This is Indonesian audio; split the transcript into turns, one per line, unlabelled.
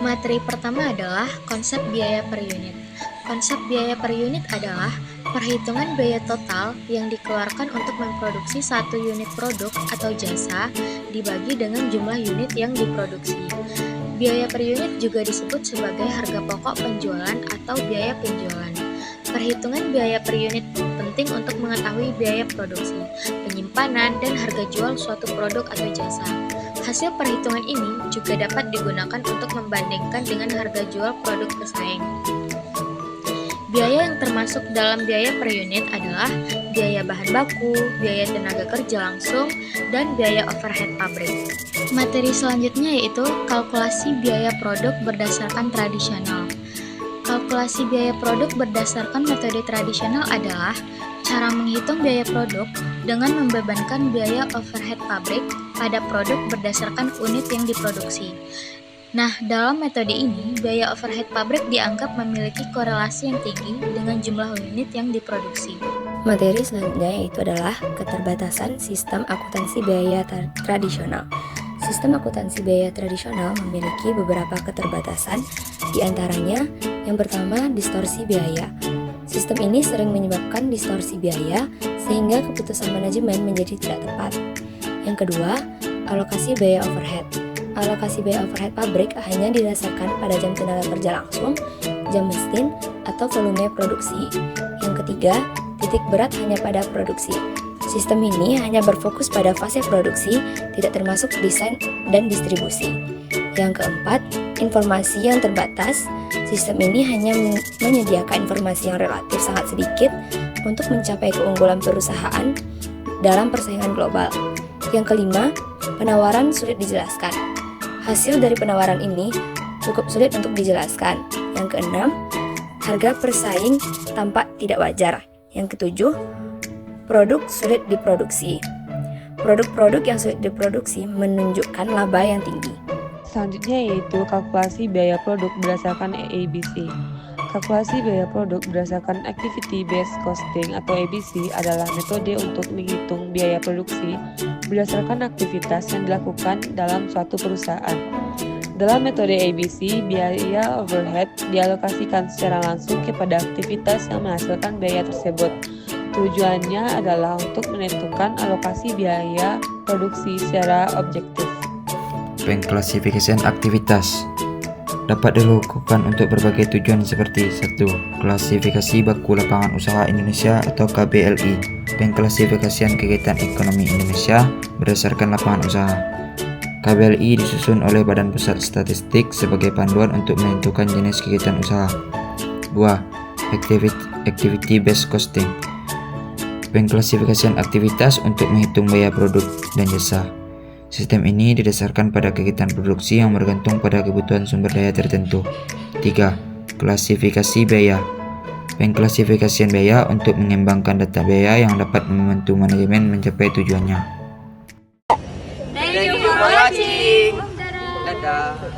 Materi pertama adalah konsep biaya per unit. Konsep biaya per unit adalah perhitungan biaya total yang dikeluarkan untuk memproduksi satu unit produk atau jasa dibagi dengan jumlah unit yang diproduksi. Biaya per unit juga disebut sebagai harga pokok penjualan atau biaya penjualan. Perhitungan biaya per unit penting untuk mengetahui biaya produksi, penyimpanan, dan harga jual suatu produk atau jasa. Hasil perhitungan ini juga dapat digunakan untuk membandingkan dengan harga jual produk pesaing. Biaya yang termasuk dalam biaya per unit adalah biaya bahan baku, biaya tenaga kerja langsung, dan biaya overhead pabrik. Materi selanjutnya yaitu kalkulasi biaya produk berdasarkan tradisional. Kalkulasi biaya produk berdasarkan metode tradisional adalah cara menghitung biaya produk dengan membebankan biaya overhead pabrik pada produk berdasarkan unit yang diproduksi. Nah, dalam metode ini, biaya overhead pabrik dianggap memiliki korelasi yang tinggi dengan jumlah unit yang diproduksi.
Materi selanjutnya yaitu adalah keterbatasan sistem akuntansi biaya tradisional. Sistem akuntansi biaya tradisional memiliki beberapa keterbatasan, di antaranya yang pertama distorsi biaya. Sistem ini sering menyebabkan distorsi biaya sehingga keputusan manajemen menjadi tidak tepat. Yang kedua, alokasi biaya overhead. Alokasi biaya overhead pabrik hanya didasarkan pada jam tenaga kerja langsung, jam mesin, atau volume produksi. Yang ketiga, titik berat hanya pada produksi. Sistem ini hanya berfokus pada fase produksi, tidak termasuk desain dan distribusi. Yang keempat, informasi yang terbatas. Sistem ini hanya menyediakan informasi yang relatif sangat sedikit untuk mencapai keunggulan perusahaan dalam persaingan global. Yang kelima, penawaran sulit dijelaskan. Hasil dari penawaran ini cukup sulit untuk dijelaskan. Yang keenam, harga persaing tampak tidak wajar. Yang ketujuh, produk sulit diproduksi. Produk-produk yang sulit diproduksi menunjukkan laba yang tinggi.
Selanjutnya yaitu kalkulasi biaya produk berdasarkan ABC. Kalkulasi biaya produk berdasarkan Activity Based Costing atau ABC adalah metode untuk menghitung biaya produksi berdasarkan aktivitas yang dilakukan dalam suatu perusahaan. Dalam metode ABC, biaya overhead dialokasikan secara langsung kepada aktivitas yang menghasilkan biaya tersebut. Tujuannya adalah untuk menentukan alokasi biaya produksi secara objektif.
Pengklasifikasian aktivitas dapat dilakukan untuk berbagai tujuan seperti 1. Klasifikasi baku lapangan usaha Indonesia atau KBLI. Pengklasifikasian kegiatan ekonomi Indonesia berdasarkan lapangan usaha. KBLI disusun oleh Badan Pusat Statistik sebagai panduan untuk menentukan jenis kegiatan usaha. 2. Activity Based Costing. Pengklasifikasian aktivitas untuk menghitung biaya produk dan jasa. Sistem ini didasarkan pada kegiatan produksi yang bergantung pada kebutuhan sumber daya tertentu. 3. Klasifikasi biaya. Pengklasifikasian biaya untuk mengembangkan data biaya yang dapat membantu manajemen mencapai tujuannya.
Thank you for watching. Dadah.